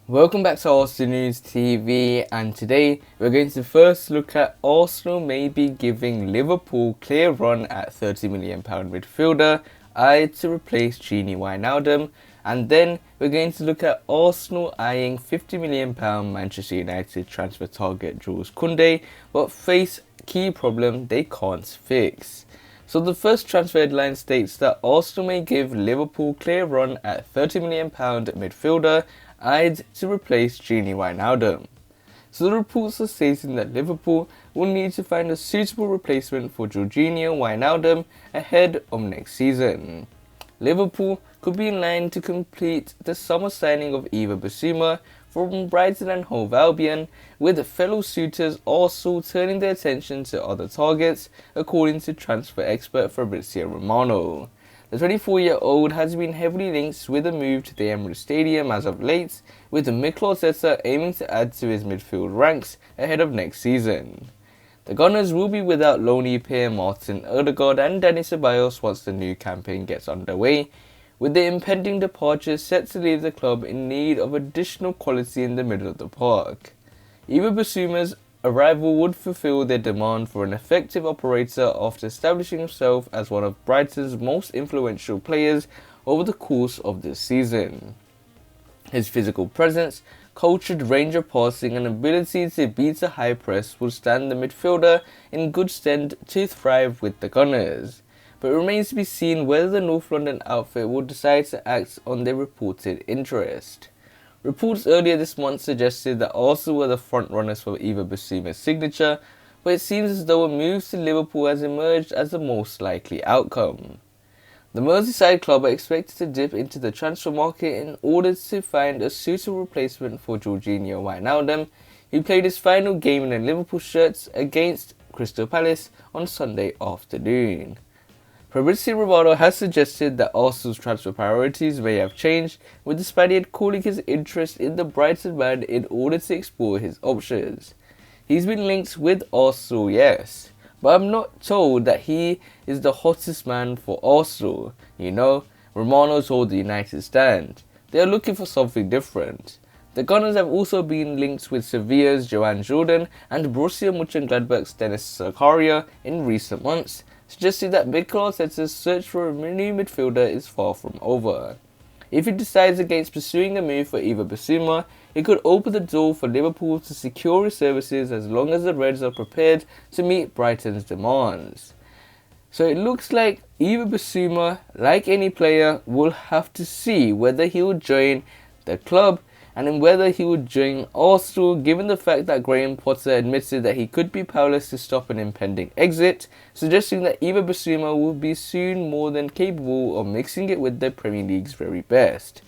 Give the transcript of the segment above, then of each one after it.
Welcome back to Arsenal News TV, and today we're going to first look at Arsenal maybe giving Liverpool clear run at £30 million midfielder eyed to replace Georginio Wijnaldum, and then we're going to look at Arsenal eyeing £50 million Manchester United transfer target Jules Kounde, but face key problem they can't fix. So the first transfer headline states that Arsenal may give Liverpool clear run at £30 million midfielder eyed to replace Georginio Wijnaldum. So the reports are stating that Liverpool will need to find a suitable replacement for Georginio Wijnaldum ahead of next season. Liverpool could be in line to complete the summer signing of Yves Bissouma from Brighton and Hove Albion, with fellow suitors also turning their attention to other targets, according to transfer expert Fabrizio Romano. The 24-year-old has been heavily linked with a move to the Emirates Stadium as of late, with Mikel Arteta aiming to add to his midfield ranks ahead of next season. The Gunners will be without Loney Pierre, Martin Odegaard and Dani Ceballos once the new campaign gets underway, with the impending departure set to leave the club in need of additional quality in the middle of the park. Yves Bissouma's arrival would fulfill their demand for an effective operator after establishing himself as one of Brighton's most influential players over the course of this season. His physical presence, cultured range of passing and ability to beat a high press will stand the midfielder in good stead to thrive with the Gunners, but it remains to be seen whether the North London outfit will decide to act on their reported interest. Reports earlier this month suggested that Arsenal were the front-runners for Yves Bissouma's signature, but it seems as though a move to Liverpool has emerged as the most likely outcome. The Merseyside club are expected to dip into the transfer market in order to find a suitable replacement for Georginio Wijnaldum, who played his final game in a Liverpool shirt against Crystal Palace on Sunday afternoon. Fabrizio Romano has suggested that Arsenal's transfer priorities may have changed, with the Spaniard calling his interest in the Brighton man in order to explore his options. He's been linked with Arsenal, yes, but I'm not told that he is the hottest man for Arsenal. Romano told the United Stand. They are looking for something different. The Gunners have also been linked with Sevilla's Joan Jordan and Borussia Mönchengladbach's Dennis Zakaria in recent months, suggesting that Mikel Arteta's search for a new midfielder is far from over. If he decides against pursuing a move for Yves Bissouma, it could open the door for Liverpool to secure his services as long as the Reds are prepared to meet Brighton's demands. So it looks like Yves Bissouma, like any player, will have to see whether he will join the club and in whether he would join Arsenal, given the fact that Graham Potter admitted that he could be powerless to stop an impending exit, suggesting that Yves Bissouma will be soon more than capable of mixing it with the Premier League's very best.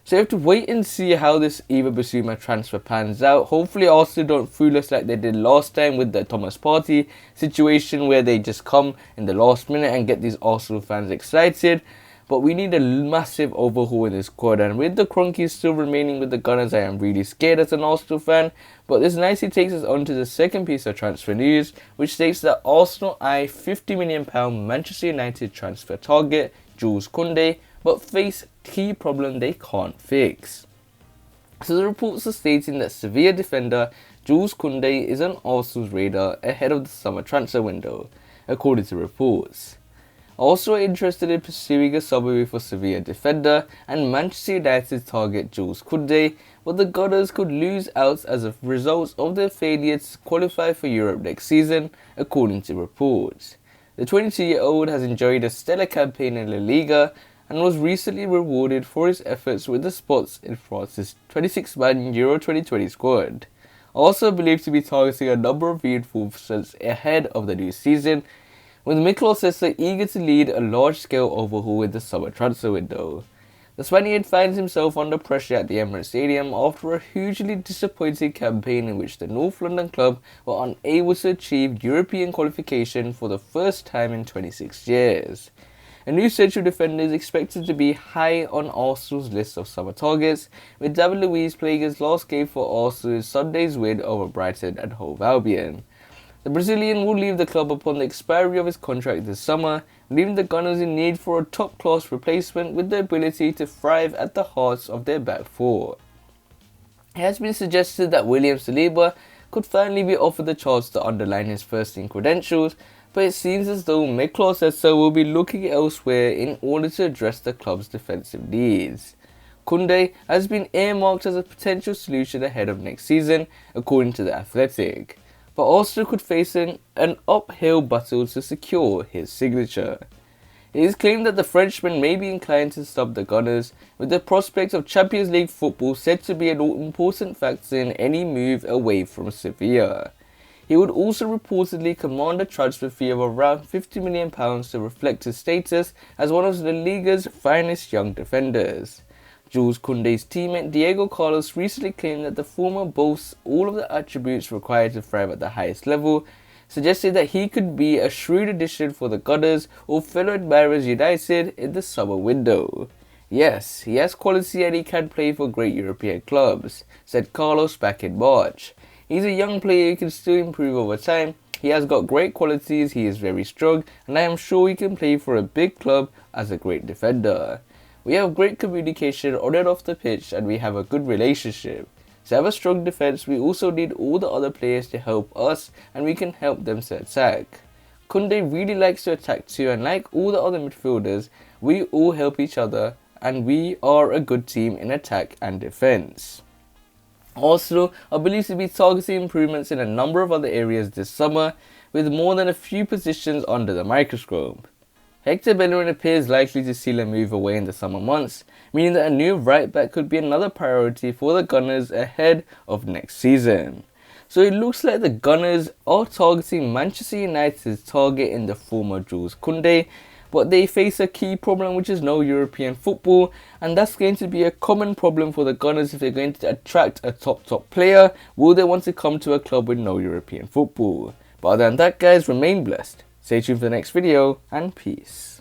So you have to wait and see how this Yves Bissouma transfer pans out. Hopefully Arsenal don't fool us like they did last time with the Thomas Partey situation, where they just come in the last minute and get these Arsenal fans excited. But we need a massive overhaul in this squad, and with the Cronkies still remaining with the Gunners, I am really scared as an Arsenal fan. But this nicely takes us on to the second piece of transfer news, which states that Arsenal eye £50 million Manchester United transfer target Jules Kounde, but face key problem they can't fix. So the reports are stating that Sevilla defender Jules Kounde is on Arsenal's radar ahead of the summer transfer window, according to reports. Also interested in pursuing a summer move for Sevilla defender and Manchester United target Jules Kounde, but the Gunners could lose out as a result of their failure to qualify for Europe next season, according to reports. The 22-year-old has enjoyed a stellar campaign in La Liga and was recently rewarded for his efforts with the spots in France's 26-man Euro 2020 squad. Also believed to be targeting a number of reinforcements ahead of the new season, with Mikel Arteta eager to lead a large-scale overhaul in the summer transfer window. The Spaniard finds himself under pressure at the Emirates Stadium after a hugely disappointing campaign in which the North London club were unable to achieve European qualification for the first time in 26 years. A new central defender is expected to be high on Arsenal's list of summer targets, with David Luiz playing his last game for Arsenal in Sunday's win over Brighton and Hove Albion. The Brazilian will leave the club upon the expiry of his contract this summer, leaving the Gunners in need for a top-class replacement with the ability to thrive at the heart of their back four. It has been suggested that William Saliba could finally be offered the chance to underline his first-team credentials, but it seems as though Mikel Arteta will be looking elsewhere in order to address the club's defensive needs. Kounde has been earmarked as a potential solution ahead of next season, according to The Athletic, but Arsenal could face an uphill battle to secure his signature. It is claimed that the Frenchman may be inclined to sub the Gunners, with the prospect of Champions League football said to be an important factor in any move away from Sevilla. He would also reportedly command a transfer fee of around £50 million to reflect his status as one of La Liga's finest young defenders. Jules Kounde's teammate Diego Carlos recently claimed that the former boasts all of the attributes required to thrive at the highest level, suggesting that he could be a shrewd addition for the Gunners or fellow admirers United in the summer window. Yes, he has quality and he can play for great European clubs, said Carlos back in March. He's a young player who can still improve over time. He has got great qualities, he is very strong, and I am sure he can play for a big club as a great defender. We have great communication on and off the pitch and we have a good relationship. To have a strong defense, we also need all the other players to help us and we can help them to attack. Kounde really likes to attack too, and like all the other midfielders, we all help each other and we are a good team in attack and defense. Arsenal are believed to be targeting improvements in a number of other areas this summer, with more than a few positions under the microscope. Hector Bellerin appears likely to seal a move away in the summer months, meaning that a new right back could be another priority for the Gunners ahead of next season. So it looks like the Gunners are targeting Manchester United's target in the former Jules Kounde, but they face a key problem, which is no European football, and that's going to be a common problem for the Gunners if they're going to attract a top player. Will they want to come to a club with no European football? But other than that, guys, remain blessed. Stay tuned for the next video, and peace.